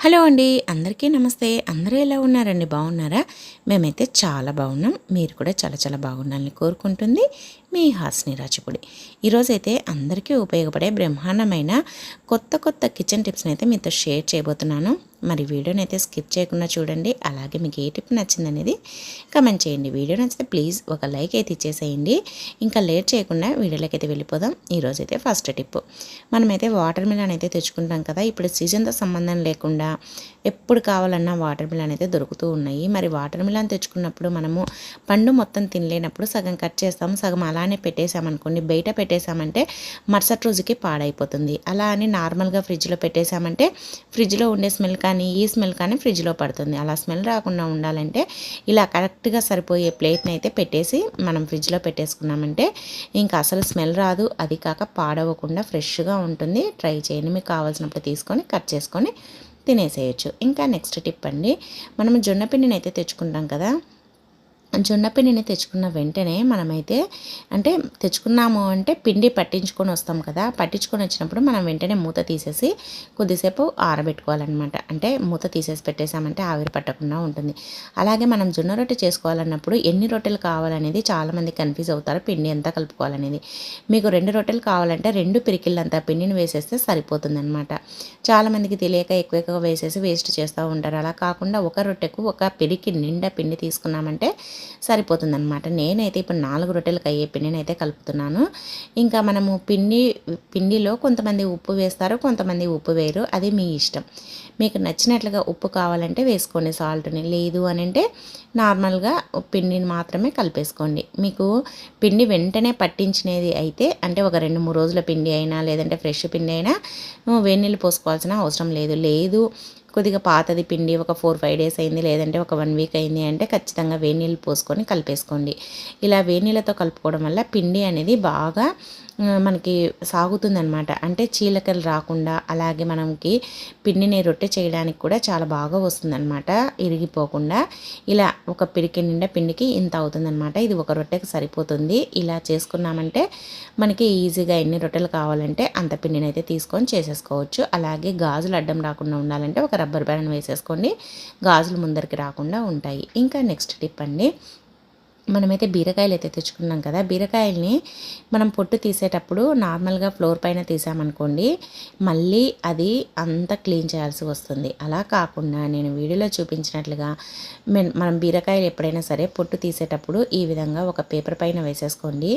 Hello అండి, అందరికీ నమస్తే. అందరూ ఎలా ఉన్నారండి? బాగున్నారా? మేమైతే చాలా బాగున్నాం. మీరు కూడా చాలా చాలా బాగుండాలని కోరుకుంటుంది మీ హాస్ని రాచిపూడి. ఈరోజైతే అందరికీ ఉపయోగపడే బ్రహ్మాండమైన కొత్త కిచెన్ టిప్స్ని అయితే మీతో షేర్ చేయబోతున్నాను. మరి వీడియోని అయితే స్కిప్ చేయకుండా చూడండి. అలాగే మీకు ఏ టిప్ నచ్చిందనేది కమెంట్ చేయండి. వీడియో నచ్చితే ప్లీజ్ ఒక లైక్ అయితే ఇచ్చేసేయండి. ఇంకా లేట్ చేయకుండా వీడియోలోకి అయితే వెళ్ళిపోదాం. ఈరోజైతే ఫస్ట్ టిప్, మనమైతే వాటర్ మిలన్ అయితే తెచ్చుకుంటాం కదా. ఇప్పుడు సీజన్తో సంబంధం లేకుండా ఎప్పుడు కావాలన్నా వాటర్ మిలన్ అయితే దొరుకుతూ ఉన్నాయి. మరి వాటర్ మిలన్ తెచ్చుకున్నప్పుడు మనము పండు మొత్తం తినలేనప్పుడు సగం కట్ చేస్తాము, సగం అలానే పెట్టేసామనుకోండి. బయట పెట్టేసామంటే మరుసటి రోజుకి పాడైపోతుంది. అలా అని నార్మల్గా ఫ్రిడ్జ్లో పెట్టేసామంటే ఫ్రిడ్జ్లో ఉండే స్మెల్ కానీ ఈ స్మెల్ కానీ ఫ్రిడ్జ్లో పడుతుంది. అలా స్మెల్ రాకుండా ఉండాలంటే ఇలా కరెక్ట్గా సరిపోయే ప్లేట్ని అయితే పెట్టేసి మనం ఫ్రిడ్జ్లో పెట్టేసుకున్నామంటే ఇంకా అసలు స్మెల్ రాదు. అది కాక పాడవకుండా ఫ్రెష్గా ఉంటుంది. ట్రై చేయండి. మీకు కావాల్సినప్పుడు తీసుకొని కట్ చేసుకొని తినేసేయచ్చు. ఇంకా నెక్స్ట్ టిప్ అండి, మనం జొన్న పిండిని అయితే తెచ్చుకుంటాం కదా. జొన్న పిండిని తెచ్చుకున్న వెంటనే మనమైతే అంటే తెచ్చుకున్నాము అంటే పిండి పట్టించుకొని వస్తాం కదా. పట్టించుకొని వచ్చినప్పుడు మనం వెంటనే మూత తీసేసి కొద్దిసేపు ఆరబెట్టుకోవాలన్నమాట. అంటే మూత తీసేసి పెట్టేసామంటే ఆవిరి పట్టకుండా ఉంటుంది. అలాగే మనం జొన్న రొట్టె చేసుకోవాలన్నప్పుడు ఎన్ని రొట్టెలు కావాలనేది చాలామంది కన్ఫ్యూజ్ అవుతారు. పిండి ఎంత కలుపుకోవాలనేది. మీకు 2 రొట్టెలు కావాలంటే 2 పిరికిళ్ళంత పిండిని వేసేస్తే సరిపోతుందన్నమాట. చాలామందికి తెలియక ఎక్కువ వేసేసి వేస్ట్ చేస్తూ ఉంటారు. అలా కాకుండా ఒక రొట్టెకు ఒక పిరికి నిండా పిండి తీసుకున్నామంటే సరిపోతుందన్నమాట. నేనైతే ఇప్పుడు 4 రొట్టెలకు అయ్యే పిండిని అయితే కలుపుతున్నాను. ఇంకా మనము పిండిలో కొంతమంది ఉప్పు వేస్తారు, కొంతమంది ఉప్పు వేయరు. అది మీ ఇష్టం. మీకు నచ్చినట్లుగా ఉప్పు కావాలంటే వేసుకోండి సాల్ట్ని. లేదు అని అంటే నార్మల్గా పిండిని మాత్రమే కలిపేసుకోండి. మీకు పిండి వెంటనే పట్టించినది అయితే అంటే ఒక 2-3 రోజుల పిండి అయినా లేదంటే ఫ్రెష్ పిండి అయినా వేడి నీళ్ళు పోసుకోవాల్సిన అవసరం లేదు. కొద్దిగా పాతది పిండి ఒక 4-5 డేస్ అయింది లేదంటే ఒక 1 వీక్ అయింది అంటే ఖచ్చితంగా వేడి నీళ్ళు పోసుకొని కలిపేసుకోండి. ఇలా వేడి నీళ్ళతో కలుపుకోవడం వల్ల పిండి అనేది బాగా మనకి సాగుతుందనమాట. అంటే చీలకలు రాకుండా అలాగే మనకి పిండిని రొట్టె చేయడానికి కూడా చాలా బాగా వస్తుందన్నమాట, ఇరిగిపోకుండా. ఇలా ఒక పిరికి నిండా పిండికి ఇంత అవుతుందన్నమాట. ఇది ఒక రొట్టెకి సరిపోతుంది. ఇలా చేసుకున్నామంటే మనకి ఈజీగా ఎన్ని రొట్టెలు కావాలంటే అంత పిండిని అయితే తీసుకొని చేసేసుకోవచ్చు. అలాగే గాజులు అడ్డం రాకుండా ఉండాలంటే ఒక రబ్బర్ బ్యాండ్ వేసేసుకోండి. గాజులు ముందరికి రాకుండా ఉంటాయి. ఇంకా నెక్స్ట్ టిప్ అండి, మనమైతే బీరకాయలు అయితే తెచ్చుకున్నాం కదా. బీరకాయల్ని మనం పొట్టు తీసేటప్పుడు నార్మల్గా ఫ్లోర్ పైన తీసామనుకోండి, మళ్ళీ అది అంతా క్లీన్ చేయాల్సి వస్తుంది. అలా కాకుండా నేను వీడియోలో చూపించినట్లుగా మనం బీరకాయలు ఎప్పుడైనా సరే పొట్టు తీసేటప్పుడు ఈ విధంగా ఒక పేపర్ పైన వేసేసుకోండి.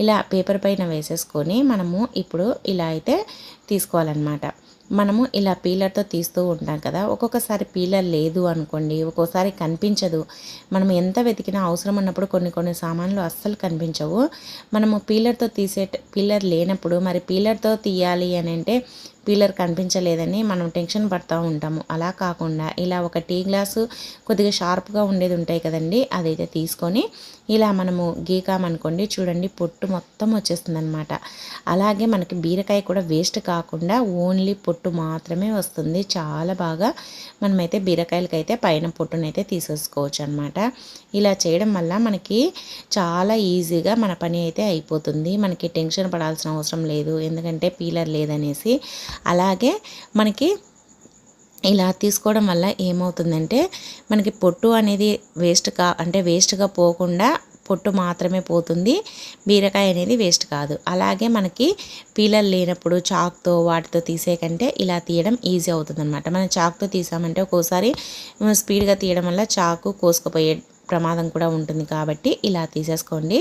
ఇలా పేపర్ పైన వేసేసుకొని మనము ఇప్పుడు ఇలా అయితే తీసుకోవాలన్నమాట. మనము ఇలా పీలర్తో తీస్తూ ఉంటాం కదా. ఒక్కొక్కసారి పీలర్ లేదు అనుకోండి, ఒక్కోసారి కనిపించదు. మనం ఎంత వెతికినా అవసరం ఉన్నప్పుడు కొన్ని సామాన్లు అస్సలు కనిపించవు. మనము పీలర్ లేనప్పుడు మరి పీలర్తో తీయాలి అని అంటే పీలర్ కనిపించలేదని మనం టెన్షన్ పడుతూ ఉంటాము. అలా కాకుండా ఇలా ఒక టీ గ్లాసు కొద్దిగా షార్ప్గా ఉండేది ఉంటాయి కదండి, అదైతే తీసుకొని ఇలా మనము గీకామనుకోండి, చూడండి పొట్టు మొత్తం వచ్చేస్తుంది అనమాట. అలాగే మనకి బీరకాయ కూడా వేస్ట్ కాకుండా ఓన్లీ పొట్టు మాత్రమే వస్తుంది. చాలా బాగా మనమైతే బీరకాయలకైతే పైన పొట్టునైతే తీసేసుకోవచ్చు అనమాట. ఇలా చేయడం వల్ల మనకి చాలా ఈజీగా మన పని అయితే అయిపోతుంది. మనకి టెన్షన్ పడాల్సిన అవసరం లేదు, ఎందుకంటే పీలర్ లేదనేసి. అలాగే మనకి ఇలా తీసుకోవడం వల్ల ఏమవుతుందంటే మనకి పొట్టు అనేది వేస్ట్గా పోకుండా పొట్టు మాత్రమే పోతుంది, బీరకాయ అనేది వేస్ట్ కాదు. అలాగే మనకి పీలర్ లేనప్పుడు చాక్తో వాటితో తీసే కంటే ఇలా తీయడం ఈజీ అవుతుందన్నమాట. మనం చాక్తో తీసామంటే ఒక్కోసారి స్పీడ్గా తీయడం వల్ల చాకు కోసుకుపోయే ప్రమాదం కూడా ఉంటుంది. కాబట్టి ఇలా తీసేసుకోండి.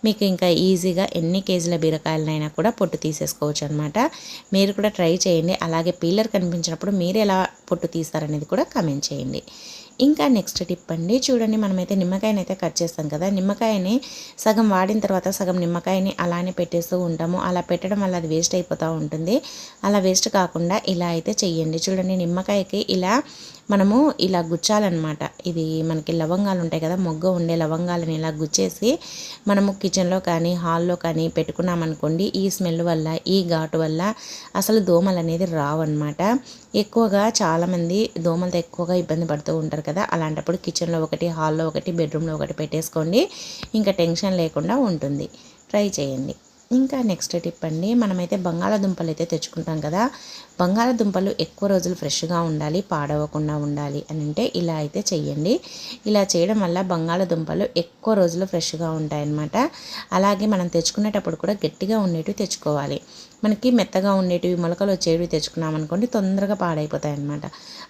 మీకు ఇంకా ఈజీగా ఎన్ని కేజీల బీరకాయలనైనా కూడా పొట్టు తీసేసుకోవచ్చు అనమాట. మీరు కూడా ట్రై చేయండి. అలాగే పీలర్ కనిపించినప్పుడు మీరు ఎలా పొట్టు తీస్తారనేది కూడా కామెంట్ చేయండి. ఇంకా నెక్స్ట్ టిప్ అండి, చూడండి మనమైతే నిమ్మకాయని అయితే కట్ చేస్తాం కదా. నిమ్మకాయని సగం వాడిన తర్వాత సగం నిమ్మకాయని అలానే పెట్టేస్తూ ఉంటాము. అలా పెట్టడం వల్ల అది వేస్ట్ అయిపోతూ ఉంటుంది. అలా వేస్ట్ కాకుండా ఇలా అయితే చెయ్యండి. చూడండి నిమ్మకాయకి ఇలా మనము ఇలా గుచ్చాలన్నమాట. ఇది మనకి లవంగాలు ఉంటాయి కదా, మొగ్గ ఉండే లవంగాలని ఇలా గుచ్చేసి మనము కిచెన్లో కానీ హాల్లో కానీ పెట్టుకున్నామనుకోండి, ఈ స్మెల్ వల్ల ఈ ఘాటు వల్ల అసలు దోమలు అనేది రావన్నమాట. ఎక్కువగా చాలామంది దోమలతో ఎక్కువగా ఇబ్బంది పడుతూ ఉంటారు కదా. అలాంటప్పుడు కిచెన్లో ఒకటి, హాల్లో ఒకటి, బెడ్రూమ్లో ఒకటి పెట్టేసుకోండి. ఇంకా టెన్షన్ లేకుండా ఉంటుంది. ట్రై చేయండి. ఇంకా నెక్స్ట్ టిప్ అండి, మనమైతే బంగాళాదుంపలు అయితే తెచ్చుకుంటాం కదా. బంగాళదుంపలు ఎక్కువ రోజులు ఫ్రెష్గా ఉండాలి, పాడవకుండా ఉండాలి అని అంటే ఇలా అయితే చెయ్యండి. ఇలా చేయడం వల్ల బంగాళదుంపలు ఎక్కువ రోజులు ఫ్రెష్గా ఉంటాయన్నమాట. అలాగే మనం తెచ్చుకునేటప్పుడు కూడా గట్టిగా ఉండేటివి తెచ్చుకోవాలి. మనకి మెత్తగా ఉండేటివి మొలకలు వచ్చేవి తెచ్చుకున్నాం అనుకోండి తొందరగా పాడైపోతాయి అన్నమాట.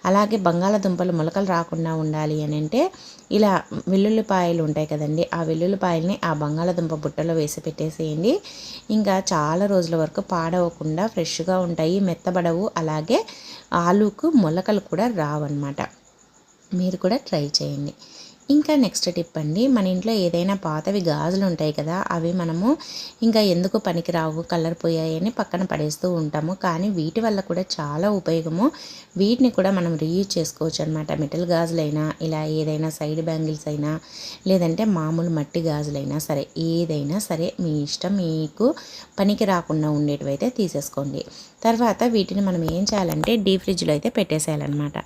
అలాగే బంగాళదుంపలు మొలకలు రాకుండా ఉండాలి అని అంటే ఇలా వెల్లుల్లిపాయలు ఉంటాయి కదండి, ఆ వెల్లుల్లిపాయల్ని ఆ బంగాళదుంప బుట్టలో వేసి పెట్టేసేయండి. ఇంకా చాలా రోజుల వరకు పాడవకుండా ఫ్రెష్గా ఉంటాయి, మెత్తబడవు. అలాగే ఆలుకు మొలకలు కూడా రావన్నమాట. మీరు కూడా ట్రై చేయండి. ఇంకా నెక్స్ట్ టిప్ అండి, మన ఇంట్లో ఏదైనా పాతవి గాజులు ఉంటాయి కదా, అవి మనము ఇంకా ఎందుకు పనికిరావు, కలర్ పోయాయని పక్కన పడేస్తూ ఉంటాము. కానీ వీటి వల్ల కూడా చాలా ఉపయోగము. వీటిని కూడా మనం రీయూజ్ చేసుకోవచ్చు అనమాట. మెటల్ గాజులైనా, ఇలా ఏదైనా సైడ్ బ్యాంగిల్స్ అయినా, లేదంటే మామూలు మట్టి గాజులైనా సరే, ఏదైనా సరే మీ ఇష్టం. మీకు పనికి రాకుండా ఉండేటివైతే తీసేసుకోండి. తర్వాత వీటిని మనం ఏం చేయాలంటే డీప్ ఫ్రిడ్జ్లో అయితే పెట్టేసేయాలన్నమాట.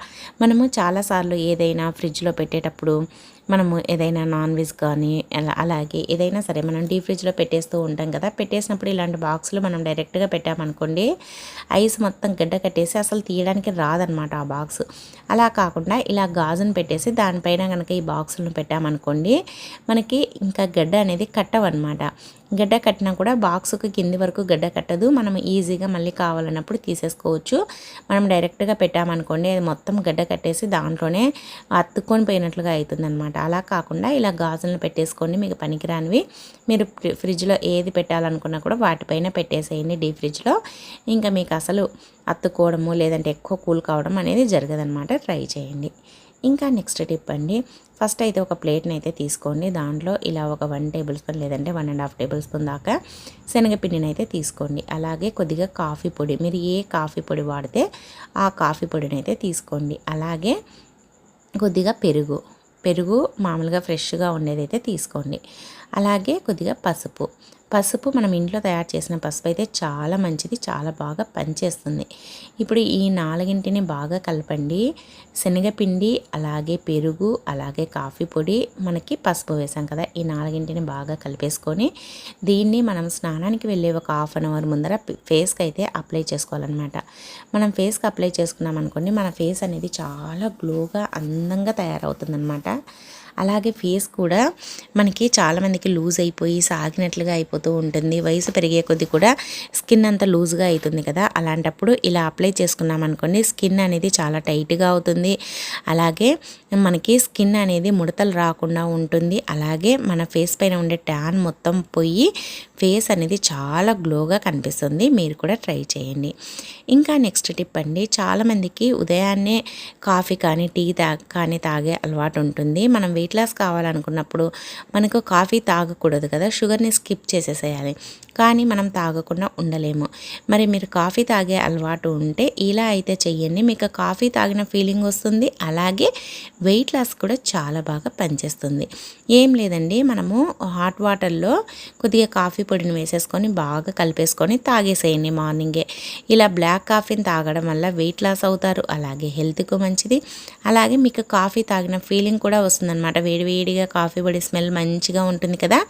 మనము చాలాసార్లు ఏదైనా ఫ్రిడ్జ్లో పెట్టేటప్పుడు మనము ఏదైనా నాన్ వెజ్ కానీ అలాగే ఏదైనా సరే మనం డీప్ ఫ్రిడ్జ్లో పెట్టేస్తూ ఉంటాం కదా. పెట్టేసినప్పుడు ఇలాంటి బాక్సులు మనం డైరెక్ట్గా పెట్టామనుకోండి, ఐస్ మొత్తం గడ్డ కట్టేసి అసలు తీయడానికి రాదనమాట ఆ బాక్స్. అలా కాకుండా ఇలా గాజును పెట్టేసి దానిపైన కనుక ఈ బాక్సులను పెట్టామనుకోండి, మనకి ఇంకా గడ్డ అనేది కట్టవన్నమాట. గడ్డ కట్టినా కూడా బాక్సుకి కింది వరకు గడ్డ కట్టదు. మనం ఈజీగా మళ్ళీ కావాలన్నప్పుడు తీసేసుకోవచ్చు. మనం డైరెక్ట్గా పెట్టామనుకోండి, అది మొత్తం గడ్డ కట్టేసి దాంట్లోనే అతుక్కొని పోయినట్లుగా అవుతుందన్నమాట. అలా కాకుండా ఇలా గాజులను పెట్టేసుకోండి. మీకు పనికిరానివి మీరు ఫ్రిడ్జ్లో ఏది పెట్టాలనుకున్నా కూడా వాటిపైన పెట్టేసేయండి డీప్ ఫ్రిడ్జ్లో. ఇంకా మీకు అసలు అతుక్కోవడము లేదంటే ఎక్కువ కూల్ కావడం అనేది జరగదన్నమాట. ట్రై చేయండి. ఇంకా నెక్స్ట్ టిప్ అండి, ఫస్ట్ అయితే ఒక ప్లేట్ని అయితే తీసుకోండి. దాంట్లో ఇలా ఒక 1 టేబుల్ స్పూన్ లేదంటే 1.5 టేబుల్ స్పూన్ దాకా శనగపిండిని అయితే తీసుకోండి. అలాగే కొద్దిగా కాఫీ పొడి, మీరు ఏ కాఫీ పొడి వాడితే ఆ కాఫీ పొడిని అయితే తీసుకోండి. అలాగే కొద్దిగా పెరుగు మామూలుగా ఫ్రెష్గా ఉండేదైతే తీసుకోండి. అలాగే కొద్దిగా పసుపు మనం ఇంట్లో తయారు చేసిన పసుపు అయితే చాలా మంచిది, చాలా బాగా పనిచేస్తుంది. ఇప్పుడు ఈ 4ని బాగా కలపండి. శనగపిండి, అలాగే పెరుగు, అలాగే కాఫీ పొడి, మనకి పసుపు వేసాం కదా, ఈ 4ని బాగా కలిపేసుకొని దీన్ని మనం స్నానానికి వెళ్ళే ఒక 1/2 అవర్ ముందర ఫేస్కి అయితే అప్లై చేసుకోవాలన్నమాట. మనం ఫేస్కి అప్లై చేసుకున్నాం అనుకోండి, మన ఫేస్ అనేది చాలా గ్లోగా అందంగా తయారవుతుందన్నమాట. అలాగే ఫేస్ కూడా మనకి చాలామందికి లూజ్ అయిపోయి సాగినట్లుగా అయిపోతూ ఉంటుంది. వయసు పెరిగే కొద్దీ కూడా స్కిన్ అంతా లూజ్గా అవుతుంది కదా, అలాంటప్పుడు ఇలా అప్లై చేసుకున్నాం అనుకోండి, స్కిన్ అనేది చాలా టైట్గా అవుతుంది. అలాగే మనకి స్కిన్ అనేది ముడతలు రాకుండా ఉంటుంది. అలాగే మన ఫేస్ పైన ఉండే ట్యాన్ మొత్తం పోయి ఫేస్ అనేది చాలా గ్లోగా కనిపిస్తుంది. మీరు కూడా ట్రై చేయండి. ఇంకా నెక్స్ట్ టిప్ అండి, చాలామందికి ఉదయాన్నే కాఫీ కానీ టీ కానీ తాగే అలవాటు ఉంటుంది. మనం వెయిట్ లాస్ కావాలనుకున్నప్పుడు మనకు కాఫీ తాగకూడదు కదా, షుగర్ని స్కిప్ చేసేసేయాలి. కానీ మనం తాగకుండా ఉండలేము. మరి మీరు కాఫీ తాగే అలవాటు ఉంటే ఇలా అయితే చెయ్యండి. మీకు కాఫీ తాగిన ఫీలింగ్ వస్తుంది. అలాగే వెయిట్ లాస్ కూడా చాలా బాగా పనిచేస్తుంది. ఏం లేదండి, మనము హాట్ వాటర్లో కొద్దిగా కాఫీ పొడిని వేసేసుకొని బాగా కలిపేసుకొని తాగేసేయండి మార్నింగే. ఇలా బ్లాక్ కాఫీని తాగడం వల్ల వెయిట్ లాస్ అవుతారు. అలాగే హెల్త్కు మంచిది. అలాగే మీకు కాఫీ తాగిన ఫీలింగ్ కూడా వస్తుందన్నమాట. వేడివేడిగా కాఫీ పొడి స్మెల్ మంచిగా ఉంటుంది కదా,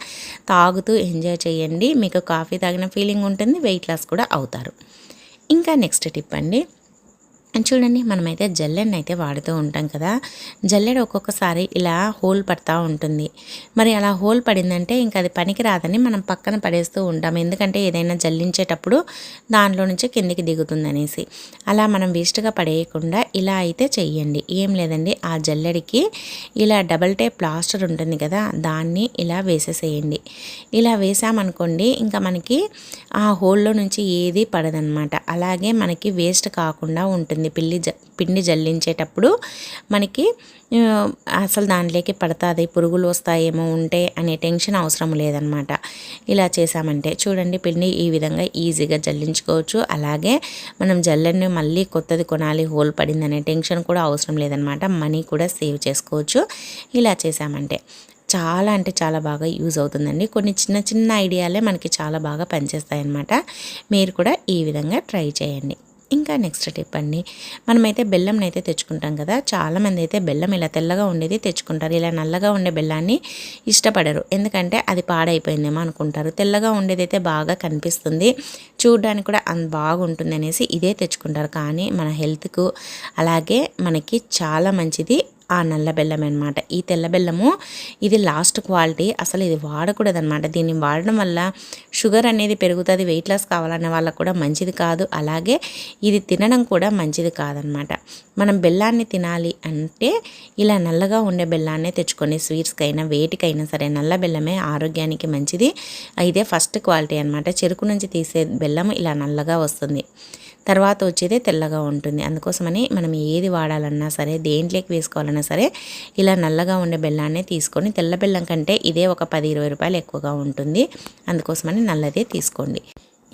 తాగుతూ ఎంజాయ్ చేయండి. మీకు కాఫీ తాగిన ఫీలింగ్ ఉంటుంది, వెయిట్ లాస్ కూడా అవుతారు. ఇంకా నెక్స్ట్ టిప్ అండి, చూడండి, మనమైతే జల్లెడని అయితే వాడుతూ ఉంటాం కదా. జల్లెడ ఒక్కొక్కసారి ఇలా హోల్ పడతా ఉంటుంది. మరి అలా హోల్ పడిందంటే ఇంకా అది పనికి రాదని మనం పక్కన పడేస్తూ ఉంటాం. ఎందుకంటే ఏదైనా జల్లించేటప్పుడు దాంట్లో నుంచి కిందికి దిగుతుంది అనేసి. అలా మనం వేస్ట్గా పడేయకుండా ఇలా అయితే చెయ్యండి. ఏం లేదండి, ఆ జల్లెడికి ఇలా డబల్ టేప్ ప్లాస్టర్ ఉంటుంది కదా, దాన్ని ఇలా వేసేసేయండి. ఇలా వేసామనుకోండి, ఇంకా మనకి ఆ హోల్లో నుంచి ఏది పడదనమాట. అలాగే మనకి వేస్ట్ కాకుండా ఉంటుంది. పిండి జల్లించేటప్పుడు మనకి అసలు దాంట్లోకి పడుతుంది, పురుగులు వస్తాయేమో ఉంటే అనే టెన్షన్ అవసరం లేదనమాట. ఇలా చేసామంటే చూడండి, పిండి ఈ విధంగా ఈజీగా జల్లించుకోవచ్చు. అలాగే మనం జల్లెడని మళ్ళీ కొత్తది కొనాలి, హోల్ పడిందనే టెన్షన్ కూడా అవసరం లేదనమాట. మనీ కూడా సేవ్ చేసుకోవచ్చు ఇలా చేసామంటే. చాలా అంటే చాలా బాగా యూజ్ అవుతుందండి. కొన్ని చిన్న చిన్న ఐడియాలే మనకి చాలా బాగా పనిచేస్తాయి అన్నమాట. మీరు కూడా ఈ విధంగా ట్రై చేయండి. ఇంకా నెక్స్ట్ టిప్ అండి, మనమైతే బెల్లంనైతే తెచ్చుకుంటాం కదా, చాలామంది అయితే బెల్లం ఇలా తెల్లగా ఉండేది తెచ్చుకుంటారు. ఇలా నల్లగా ఉండే బెల్లాన్ని ఇష్టపడరు, ఎందుకంటే అది పాడైపోయిందేమో అనుకుంటారు. తెల్లగా ఉండేదైతే బాగా కనిపిస్తుంది, చూడడానికి కూడా అంత బాగుంటుంది అనేసి ఇదే తెచ్చుకుంటారు. కానీ మన హెల్త్కు అలాగే మనకి చాలా మంచిది ఆ నల్ల బెల్లం అనమాట. ఈ తెల్ల బెల్లము ఇది లాస్ట్ క్వాలిటీ, అసలు ఇది వాడకూడదు అనమాట. దీన్ని వాడడం వల్ల షుగర్ అనేది పెరుగుతుంది, వెయిట్ లాస్ కావాలనే వాళ్ళకు కూడా మంచిది కాదు, అలాగే ఇది తినడం కూడా మంచిది కాదనమాట. మనం బెల్లాన్ని తినాలి అంటే ఇలా నల్లగా ఉండే బెల్లాన్నే తెచ్చుకొని స్వీట్స్కైనా వేటికైనా సరే నల్ల బెల్లమే ఆరోగ్యానికి మంచిది. ఇదే ఫస్ట్ క్వాలిటీ అనమాట. చెరుకు నుంచి తీసే బెల్లం ఇలా నల్లగా వస్తుంది, తర్వాత వచ్చేదే తెల్లగా ఉంటుంది. అందుకోసమని మనం ఏది వాడాలన్నా సరే, దేంట్లోకి వేసుకోవాలన్నా సరే ఇలా నల్లగా ఉండే బెల్లాన్నే తీసుకొని, తెల్ల బెల్లం కంటే ఇదే ఒక 10-20 రూపాయలు ఎక్కువగా ఉంటుంది, అందుకోసమని నల్లదే తీసుకోండి.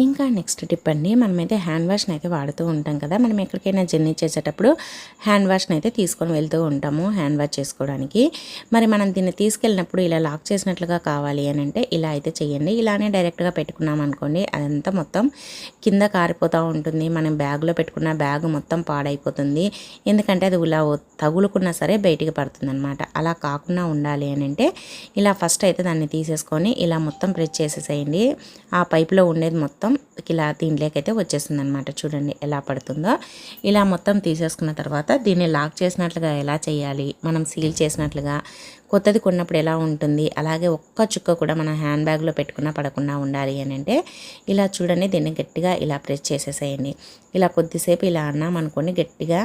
ఇంకా నెక్స్ట్ టిప్ అండి, మనమైతే హ్యాండ్ వాష్ని అయితే వాడుతూ ఉంటాం కదా. మనం ఎక్కడికైనా జర్నీ చేసేటప్పుడు హ్యాండ్ వాష్ని అయితే తీసుకొని వెళ్తూ ఉంటాము హ్యాండ్ వాష్ చేసుకోవడానికి. మరి మనం దీన్ని తీసుకెళ్ళినప్పుడు ఇలా లాక్ చేసినట్లుగా కావాలి అని అంటే ఇలా అయితే చేయండి. ఇలానే డైరెక్ట్గా పెట్టుకున్నాం అనుకోండి, అదంతా మొత్తం కింద కారిపోతూ ఉంటుంది. మనం బ్యాగ్లో పెట్టుకున్న బ్యాగ్ మొత్తం పాడైపోతుంది, ఎందుకంటే అది ఇలా తగులుకున్నా సరే బయటికి పడుతుంది అనమాట. అలా కాకుండా ఉండాలి అని అంటే ఇలా ఫస్ట్ అయితే దాన్ని తీసేసుకొని ఇలా మొత్తం ప్రెస్ చేసేసేయండి. ఆ పైపులో ఉండేది మొత్తం ఇలా దీంట్లోకైతే వచ్చేస్తుంది అనమాట. చూడండి ఎలా పడుతుందో. ఇలా మొత్తం తీసేసుకున్న తర్వాత దీన్ని లాక్ చేసినట్లుగా ఎలా చేయాలి, మనం సీల్ చేసినట్లుగా కొత్తది కొన్నప్పుడు ఎలా ఉంటుంది, అలాగే ఒక్క చుక్క కూడా మన హ్యాండ్ బ్యాగ్లో పెట్టుకున్నా పడకుండా ఉండాలి అని అంటే ఇలా చూడండి, దీన్ని గట్టిగా ఇలా ప్రెస్ చేసేసేయండి. ఇలా కొద్దిసేపు ఇలా అన్నాం అనుకోండి, గట్టిగా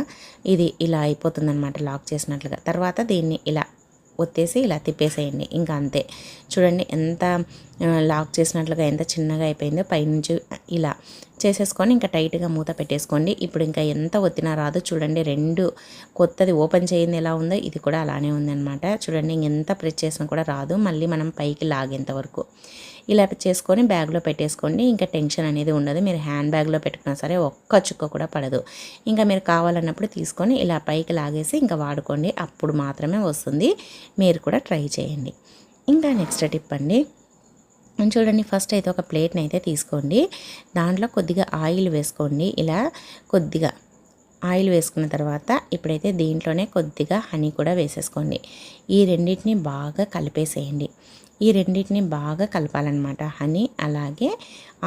ఇది ఇలా అయిపోతుంది అనమాట లాక్ చేసినట్లుగా. తర్వాత దీన్ని ఇలా ఒత్తేసి ఇలా తిప్పేసేయండి, ఇంకా అంతే. చూడండి ఎంత లాక్ చేసినట్లుగా ఎంత చిన్నగా అయిపోయిందో. పైనుంచి ఇలా చేసేసుకొని ఇంకా టైట్గా మూత పెట్టేసుకోండి. ఇప్పుడు ఇంకా ఎంత ఒత్తినా రాదు. చూడండి, కొత్తది ఓపెన్ చేయింది ఎలా ఉందో ఇది కూడా అలానే ఉందన్నమాట. చూడండి, ఇంకెంత ప్రెస్ చేసినా కూడా రాదు, మళ్ళీ మనం పైకి లాగేంత వరకు. ఇలా చేసుకొని బ్యాగ్లో పెట్టేసుకోండి, ఇంకా టెన్షన్ అనేది ఉండదు. మీరు హ్యాండ్ బ్యాగ్లో పెట్టుకున్నా సరే ఒక్క చుక్క కూడా పడదు. ఇంకా మీరు కావాలన్నప్పుడు తీసుకొని ఇలా పైకి లాగేసి ఇంకా వాడుకోండి, అప్పుడు మాత్రమే వస్తుంది. మీరు కూడా ట్రై చేయండి. ఇంకా నెక్స్ట్ టిప్ అండి, చూడండి, ఫస్ట్ అయితే ఒక ప్లేట్ని అయితే తీసుకోండి, దాంట్లో కొద్దిగా ఆయిల్ వేసుకోండి. ఇలా కొద్దిగా ఆయిల్ వేసుకున్న తర్వాత ఇప్పుడైతే దీంట్లోనే కొద్దిగా హనీ కూడా వేసేసుకోండి. ఈ రెండింటిని బాగా కలిపేసేయండి. ఈ రెండింటిని బాగా కలపాలన్నమాట. హనీ అలాగే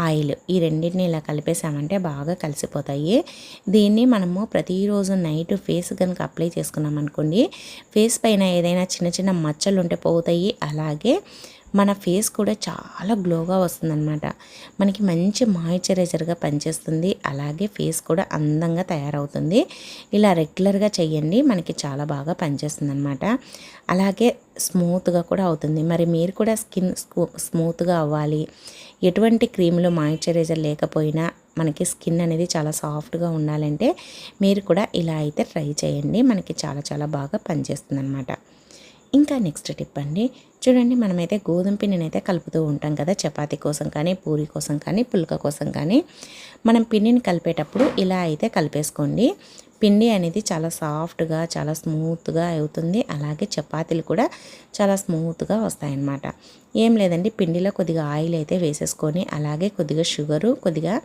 ఆయిల్ ఈ రెండింటిని ఇలా కలిపేసామంటే బాగా కలిసిపోతాయి. దీన్ని మనము ప్రతిరోజు నైట్ ఫేస్ కనుక అప్లై చేసుకున్నాం అనుకోండి, ఫేస్ పైన ఏదైనా చిన్న చిన్న మచ్చలు ఉంటే పోతాయి, అలాగే మన ఫేస్ కూడా చాలా గ్లోగా వస్తుందన్నమాట. మనకి మంచి మాయిశ్చరైజర్గా పనిచేస్తుంది, అలాగే ఫేస్ కూడా అందంగా తయారవుతుంది. ఇలా రెగ్యులర్గా చేయండి, మనకి చాలా బాగా పనిచేస్తుంది అనమాట. అలాగే స్మూత్గా కూడా అవుతుంది. మరి మీరు కూడా స్కిన్ స్మూత్గా అవ్వాలి, ఎటువంటి క్రీములు మాయిశ్చరైజర్ లేకపోయినా మనకి స్కిన్ అనేది చాలా సాఫ్ట్గా ఉండాలంటే మీరు కూడా ఇలా అయితే ట్రై చేయండి, మనకి చాలా చాలా బాగా పనిచేస్తుంది అనమాట. ఇంకా నెక్స్ట్ టిప్ అండి, చూడండి, మనమైతే గోధుమ పిండిని అయితే కలుపుతూ ఉంటాం కదా, చపాతీ కోసం కానీ, పూరి కోసం కానీ, పుల్క కోసం కానీ. మనం పిండిని కలిపేటప్పుడు ఇలా అయితే కలిపేసుకోండి. పిండి అనేది చాలా సాఫ్ట్గా చాలా స్మూత్గా అవుతుంది, అలాగే చపాతీలు కూడా చాలా స్మూత్గా వస్తాయన్నమాట. ఏం లేదండి, పిండిలో కొద్దిగా ఆయిల్ అయితే వేసేసుకొని, అలాగే కొద్దిగా షుగరు, కొద్దిగా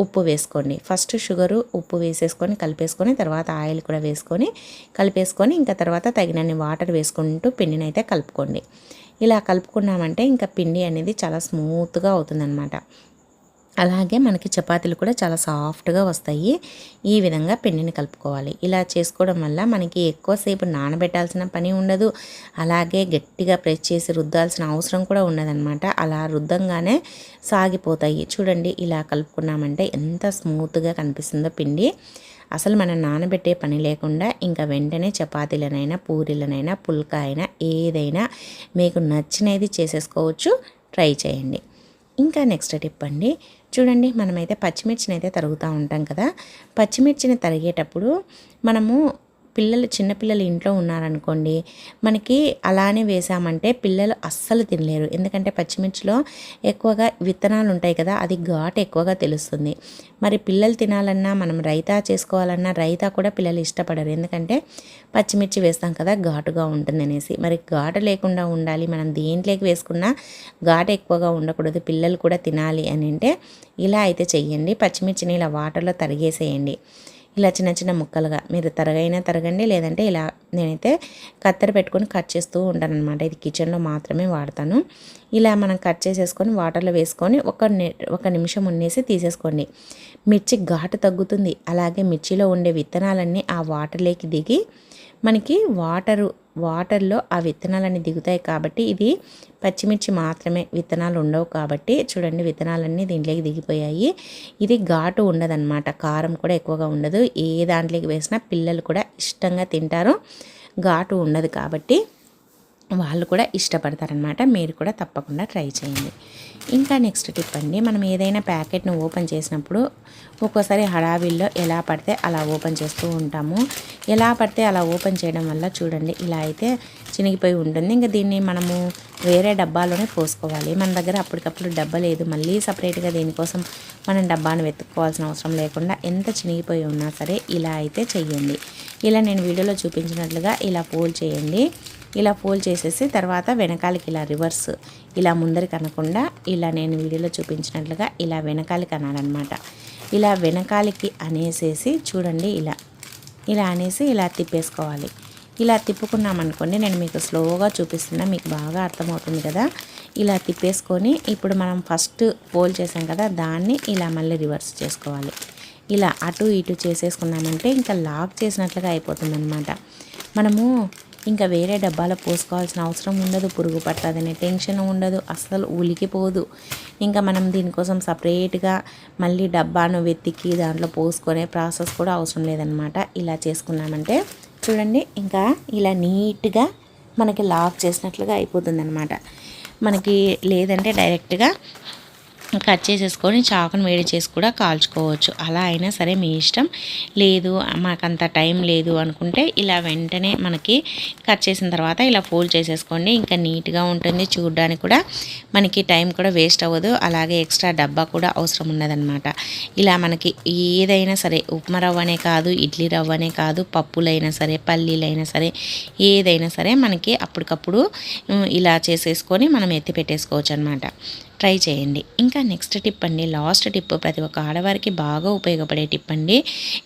ఉప్పు వేసుకోండి. ఫస్ట్ షుగరు ఉప్పు వేసేసుకొని కలిపేసుకొని, తర్వాత ఆయిల్ కూడా వేసుకొని కలిపేసుకొని, ఇంకా తర్వాత తగినన్ని వాటర్ వేసుకుంటూ పిండిని అయితే కలుపుకోండి. ఇలా కలుపుకున్నామంటే ఇంకా పిండి అనేది చాలా స్మూత్గా అవుతుందన్నమాట. అలాగే మనకి చపాతీలు కూడా చాలా సాఫ్ట్గా వస్తాయి. ఈ విధంగా పిండిని కలుపుకోవాలి. ఇలా చేసుకోవడం వల్ల మనకి ఎక్కువసేపు నానబెట్టాల్సిన పని ఉండదు, అలాగే గట్టిగా ప్రెస్ చేసి రుద్దాల్సిన అవసరం కూడా ఉండదన్నమాట. అలా రుద్దంగానే సాగిపోతాయి. చూడండి, ఇలా కలుపుకున్నామంటే ఎంత స్మూత్గా కనిపిస్తుందో పిండి. అసలు మనం నానబెట్టే పని లేకుండా ఇంకా వెంటనే చపాతీలనైనా, పూరీలనైనా, పుల్కా అయినా ఏదైనా మీకు నచ్చినది చేసేసుకోవచ్చు. ట్రై చేయండి. ఇంకా నెక్స్ట్ టిప్ అండి, చూడండి, మనమైతే పచ్చిమిర్చిని అయితే తరుగుతూ ఉంటాం కదా. పచ్చిమిర్చిని తరిగేటప్పుడు మనము చిన్నపిల్లలు ఇంట్లో ఉన్నారనుకోండి, మనకి అలానే వేసామంటే పిల్లలు అస్సలు తినలేరు. ఎందుకంటే పచ్చిమిర్చిలో ఎక్కువగా విత్తనాలు ఉంటాయి కదా, అది ఘాటు ఎక్కువగా తెలుస్తుంది. మరి పిల్లలు తినాలన్నా, మనం రైతా చేసుకోవాలన్నా రైతా కూడా పిల్లలు ఇష్టపడరు. ఎందుకంటే పచ్చిమిర్చి వేస్తాం కదా, ఘాటుగా ఉంటుంది అనేసి. మరి ఘాటు లేకుండా ఉండాలి, మనం దేంట్లోకి వేసుకున్నా ఘాటు ఎక్కువగా ఉండకూడదు, పిల్లలు కూడా తినాలి అని అంటే ఇలా అయితే చెయ్యండి. పచ్చిమిర్చిని ఇలా వాటర్లో తరిగేసేయండి. ఇలా చిన్న చిన్న ముక్కలుగా మీరు తరగండి, లేదంటే ఇలా నేనైతే కత్తెర పెట్టుకొని కట్ చేస్తూ ఉంటాను అనమాట. ఇది కిచెన్లో మాత్రమే వాడతాను. ఇలా మనం కట్ చేసేసుకొని వాటర్లో వేసుకొని ఒక నిమిషం ఉన్నేసి తీసేసుకోండి. మిర్చి ఘాటు తగ్గుతుంది. అలాగే మిర్చిలో ఉండే విత్తనాలన్నీ ఆ వాటర్లోకి దిగి మనకి వాటర్లో ఆ విత్తనాలన్నీ దిగుతాయి. కాబట్టి ఇది పచ్చిమిర్చి మాత్రమే, విత్తనాలు ఉండవు. కాబట్టి చూడండి, విత్తనాలన్నీ దీంట్లోకి దిగిపోయాయి. ఇది ఘాటు ఉండదన్నమాట, కారం కూడా ఎక్కువగా ఉండదు. ఏ దాంట్లోకి వేసినా పిల్లలు కూడా ఇష్టంగా తింటారు, ఘాటు ఉండదు. కాబట్టి వాళ్ళు కూడా ఇష్టపడతారనమాట. మీరు కూడా తప్పకుండా ట్రై చేయండి. ఇంకా నెక్స్ట్ టిప్ అండి, మనం ఏదైనా ప్యాకెట్ను ఓపెన్ చేసినప్పుడు ఒక్కోసారి హడావిల్లో ఎలా పడితే అలా ఓపెన్ చేస్తూ ఉంటాము. ఎలా పడితే అలా ఓపెన్ చేయడం వల్ల చూడండి ఇలా అయితే చినిగిపోయి ఉంటుంది. ఇంకా దీన్ని మనము వేరే డబ్బాలోనే పోసుకోవాలి. మన దగ్గర అప్పటికప్పుడు డబ్బా లేదు, మళ్ళీ సపరేట్గా దీనికోసం మనం డబ్బాను వెతుక్కోవాల్సిన అవసరం లేకుండా ఎంత చినిగిపోయి ఉన్నా సరే ఇలా అయితే చెయ్యండి. ఇలా నేను వీడియోలో చూపించినట్లుగా ఇలా ఫోల్డ్ చేయండి. ఇలా ఫోల్డ్ చేసేసి తర్వాత వెనకాలకి ఇలా రివర్స్, ఇలా ముందరికి అనకుండా ఇలా నేను వీడియోలో చూపించినట్లుగా ఇలా వెనకాలకి అనాలన్నమాట. ఇలా వెనకాలకి అనేసేసి చూడండి, ఇలా అనేసి ఇలా తిప్పేసుకోవాలి. ఇలా తిప్పుకున్నామనుకోండి, నేను మీకు స్లోగా చూపిస్తున్నా, మీకు బాగా అర్థమవుతుంది కదా. ఇలా తిప్పేసుకొని ఇప్పుడు మనం ఫస్ట్ ఫోల్డ్ చేసాం కదా, దాన్ని ఇలా మళ్ళీ రివర్స్ చేసుకోవాలి. ఇలా అటు ఇటు చేసేసుకున్నామంటే ఇంకా లాక్ చేసినట్లుగా అయిపోతుందన్నమాట. మనము ఇంకా వేరే డబ్బాలో పోసుకోవాల్సిన అవసరం ఉండదు, పురుగు పడుతుందనే టెన్షన్ ఉండదు, అస్సలు ఉలికిపోదు. ఇంకా మనం దీనికోసం సపరేట్గా మళ్ళీ డబ్బాను వెతికి దాంట్లో పోసుకునే ప్రాసెస్ కూడా అవసరం లేదనమాట. ఇలా చేసుకున్నామంటే చూడండి, ఇంకా ఇలా నీట్గా మనకి లాక్ చేసినట్లుగా అయిపోతుందన్నమాట. మనకి లేదంటే డైరెక్ట్గా కట్ చేసేసుకొని చాకును వేడి చేసి కూడా కాల్చుకోవచ్చు. అలా అయినా సరే మీ ఇష్టం. లేదు మాకంత టైం లేదు అనుకుంటే ఇలా వెంటనే మనకి కట్ చేసిన తర్వాత ఇలా ఫోల్డ్ చేసేసుకోండి. ఇంకా నీట్గా ఉంటుంది, చూడడానికి కూడా మనకి టైం కూడా వేస్ట్ అవ్వదు. అలాగే ఎక్స్ట్రా డబ్బా కూడా అవసరం ఉండదన్నమాట. ఇలా మనకి ఏదైనా సరే, ఉప్మా రవ్వనే కాదు, ఇడ్లీ రవ్వనే కాదు, పప్పులైనా సరే, పల్లీలైనా సరే, ఏదైనా సరే మనకి అప్పటికప్పుడు ఇలా చేసేసుకొని మనం ఎత్తి పెట్టేసుకోవచ్చు అనమాట. ట్రై చేయండి. ఇంకా నెక్స్ట్ టిప్ అండి, లాస్ట్ టిప్, ప్రతి ఒక్క ఆడవారికి బాగా ఉపయోగపడే టిప్ అండి.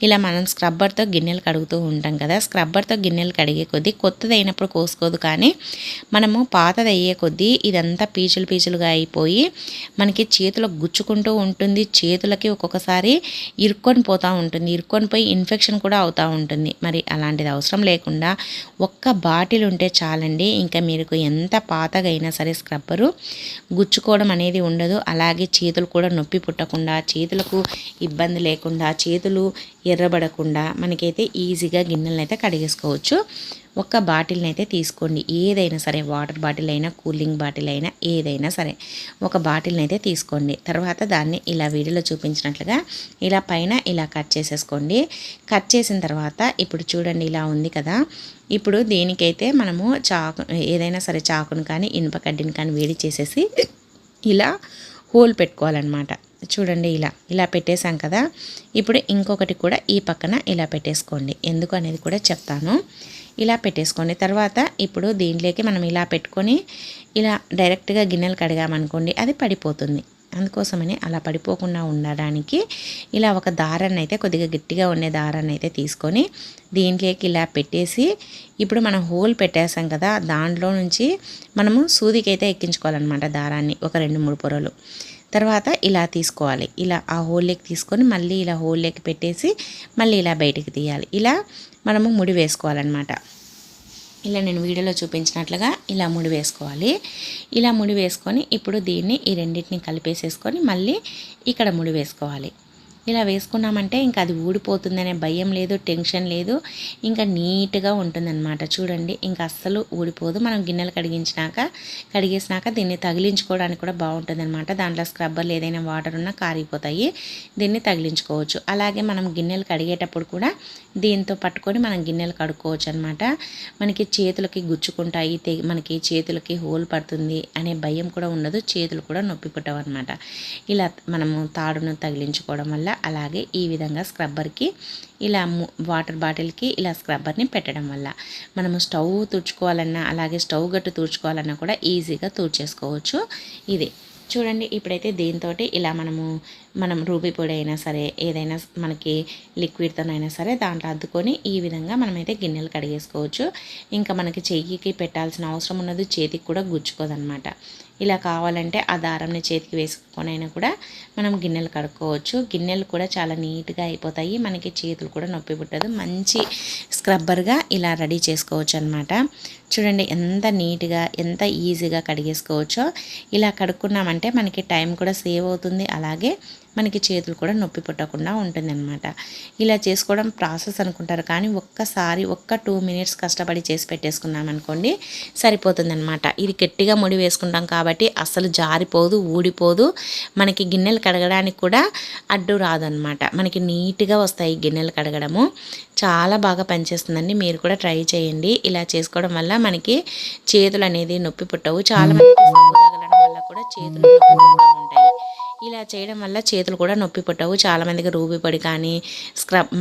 ఇలా మనం స్క్రబ్బర్తో గిన్నెలు కడుగుతూ ఉంటాం కదా, స్క్రబ్బర్తో గిన్నెలు కడిగే కొద్దీ కొత్తది అయినప్పుడు కోసుకోదు, కానీ మనము పాతది అయ్యే కొద్దీ ఇదంతా పీచులుగా అయిపోయి మనకి చేతులు గుచ్చుకుంటూ ఉంటుంది. చేతులకి ఒక్కొక్కసారి ఇరుక్కొని పోతూ ఉంటుంది, ఇరుక్కొని పోయి ఇన్ఫెక్షన్ కూడా అవుతూ ఉంటుంది. మరి అలాంటిది అవసరం లేకుండా ఒక్క బాటిల్ ఉంటే చాలండి. ఇంకా మీకు ఎంత పాతగా అయినా సరే స్క్రబ్బరు గుచ్చుకోవడం అనేది ఉండదు. అలాగే చేతులు కూడా నొప్పి పుట్టకుండా, చేతులకు ఇబ్బంది లేకుండా, చేతులు ఎర్రబడకుండా మనకైతే ఈజీగా గిన్నెలను అయితే కడిగేసుకోవచ్చు. ఒక్క బాటిల్ని అయితే తీసుకోండి, ఏదైనా సరే, వాటర్ బాటిల్ అయినా, కూలింగ్ బాటిల్ అయినా, ఏదైనా సరే ఒక బాటిల్ని అయితే తీసుకోండి. తర్వాత దాన్ని ఇలా వీడియోలో చూపించినట్లుగా ఇలా పైన ఇలా కట్ చేసేసుకోండి. కట్ చేసిన తర్వాత ఇప్పుడు చూడండి ఇలా ఉంది కదా, ఇప్పుడు దీనికైతే మనము ఏదైనా సరే చాకును కానీ ఇనుప కడ్డీని కానీ వేడి చేసేసి ఇలా హోల్ పెట్టుకోవాలన్నమాట. చూడండి ఇలా పెట్టేశాం కదా, ఇప్పుడు ఇంకొకటి కూడా ఈ పక్కన ఇలా పెట్టేసుకోండి. ఎందుకు అనేది కూడా చెప్తాను. ఇలా పెట్టేసుకోండి. తర్వాత ఇప్పుడు దీంట్లోకి మనం ఇలా పెట్టుకొని ఇలా డైరెక్ట్గా గిన్నెలు కడిగామనుకోండి, అది పడిపోతుంది. అందుకోసమని అలా పడిపోకుండా ఉండడానికి ఇలా ఒక దారాన్ని అయితే, కొద్దిగా గట్టిగా ఉండే దారాన్ని అయితే తీసుకొని దీంట్లోకి ఇలా పెట్టేసి, ఇప్పుడు మనం హోల్ పెట్టేసాం కదా, దాంట్లో నుంచి మనము సూదికైతే ఎక్కించుకోవాలన్నమాట దారాన్ని, ఒక 2-3 పొరలు. తర్వాత ఇలా తీసుకోవాలి, ఇలా ఆ హోల్లోకి తీసుకొని మళ్ళీ ఇలా హోల్లోకి పెట్టేసి మళ్ళీ ఇలా బయటికి తీయాలి. ఇలా మనము ముడి వేసుకోవాలన్నమాట. ఇలా నేను వీడియోలో చూపించినట్లుగా ఇలా ముడి వేసుకోవాలి. ఇలా ముడి వేసుకొని ఇప్పుడు దీన్ని ఈ రెండింటిని కలిపేసేసుకొని మళ్ళీ ఇక్కడ ముడి వేసుకోవాలి. ఇలా వేసుకున్నామంటే ఇంకా అది ఊడిపోతుందనే భయం లేదు, టెన్షన్ లేదు, ఇంకా నీట్గా ఉంటుందన్నమాట. చూడండి ఇంకా అస్సలు ఊడిపోదు. మనం గిన్నెలు కడిగేసినాక దీన్ని తగిలించుకోవడానికి కూడా బాగుంటుంది అనమాట. దాంట్లో స్క్రబ్బర్లు ఏదైనా వాటర్ ఉన్నా కారిపోతాయి, దీన్ని తగిలించుకోవచ్చు. అలాగే మనం గిన్నెలు కడిగేటప్పుడు కూడా దీంతో పట్టుకొని మనం గిన్నెలు కడుక్కోవచ్చు అనమాట. మనకి చేతులకి గుచ్చుకుంటాయి, మనకి చేతులకి హోల్ పడుతుంది అనే భయం కూడా ఉండదు, చేతులు కూడా నొప్పి పుట్టవు అనమాట. ఇలా మనము తాడును తగిలించుకోవడం వల్ల, అలాగే ఈ విధంగా స్క్రబ్బర్కి ఇలా వాటర్ బాటిల్కి ఇలా స్క్రబ్బర్ని పెట్టడం వల్ల మనము స్టవ్ తుడుచుకోవాలన్నా, అలాగే స్టవ్ గట్టు తుడుచుకోవాలన్నా కూడా ఈజీగా తుడిచేసుకోవచ్చు. ఇది చూడండి. ఇప్పుడైతే దీంతో ఇలా మనం రూబీ పొడి అయినా సరే, ఏదైనా మనకి లిక్విడ్తోనైనా సరే దాంట్లో అద్దుకొని ఈ విధంగా మనమైతే గిన్నెలు కడిగేసుకోవచ్చు. ఇంకా మనకి చెయ్యికి పెట్టాల్సిన అవసరం ఉన్నది, చేతికి కూడా గుచ్చుకోదనమాట. ఇలా కావాలంటే ఆ దారంని చేతికి వేసుకొనైనా కూడా మనం గిన్నెలు కడుక్కోవచ్చు. గిన్నెలు కూడా చాలా నీట్గా అయిపోతాయి, మనకి చేతులు కూడా నొప్పి పుట్టదు. మంచి స్క్రబ్బర్గా ఇలా రెడీ చేసుకోవచ్చు అనమాట. చూడండి ఎంత నీట్గా, ఎంత ఈజీగా కడిగేసుకోవచ్చో. ఇలా కడుక్కున్నామంటే మనకి టైం కూడా సేవ్ అవుతుంది, అలాగే మనకి చేతులు కూడా నొప్పి పుట్టకుండా ఉంటుందన్నమాట. ఇలా చేసుకోవడం ప్రాసెస్ అనుకుంటారు, కానీ ఒక్కసారి 2 మినిట్స్ కష్టపడి చేసి పెట్టేసుకున్నాం అనుకోండి సరిపోతుందన్నమాట. ఇది గట్టిగా ముడి వేసుకుంటాం కాబట్టి అస్సలు జారిపోదు, ఊడిపోదు. మనకి గిన్నెలు కడగడానికి కూడా అడ్డు రాదనమాట. మనకి నీట్గా వస్తాయి గిన్నెలు కడగడము. చాలా బాగా పనిచేస్తుందండి, మీరు కూడా ట్రై చేయండి. ఇలా చేసుకోవడం వల్ల మనకి చేతులు అనేది నొప్పి పుట్టవు. చాలామందికి సబ్బు తగలడం వల్ల కూడా చేతులు నొప్పి పుడుతూ ఉంటాయి. ఇలా చేయడం వల్ల చేతులు కూడా నొప్పి పుట్టవు. చాలామందికి రూబీ పొడి కానీ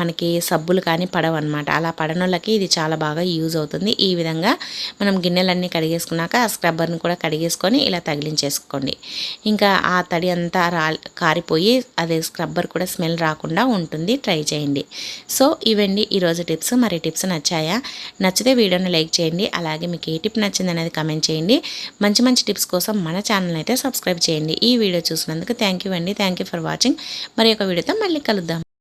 మనకి సబ్బులు కానీ పడవన్నమాట. అలా పడనోళ్ళకి ఇది చాలా బాగా యూజ్ అవుతుంది. ఈ విధంగా మనం గిన్నెలన్నీ కడిగేసుకున్నాక ఆ స్క్రబ్బర్ని కూడా కడిగేసుకొని ఇలా తగిలించేసుకోండి. ఇంకా ఆ తడి అంతా కారిపోయి అదే స్క్రబ్బర్ కూడా స్మెల్ రాకుండా ఉంటుంది. ట్రై చేయండి. సో ఇవండి ఈరోజు టిప్స్. మరి టిప్స్ నచ్చాయా? నచ్చితే వీడియోని లైక్ చేయండి, అలాగే మీకు ఏ టిప్ నచ్చింది అనేది కమెంట్ చేయండి. మంచి మంచి టిప్స్ కోసం మన ఛానల్ అయితే సబ్స్క్రైబ్ చేయండి. ఈ వీడియో చూసినందుకు థ్యాంక్ యూ అండి. Thank you for watching. మరి ఒక వీడియోతో మళ్ళీ కలుద్దాం.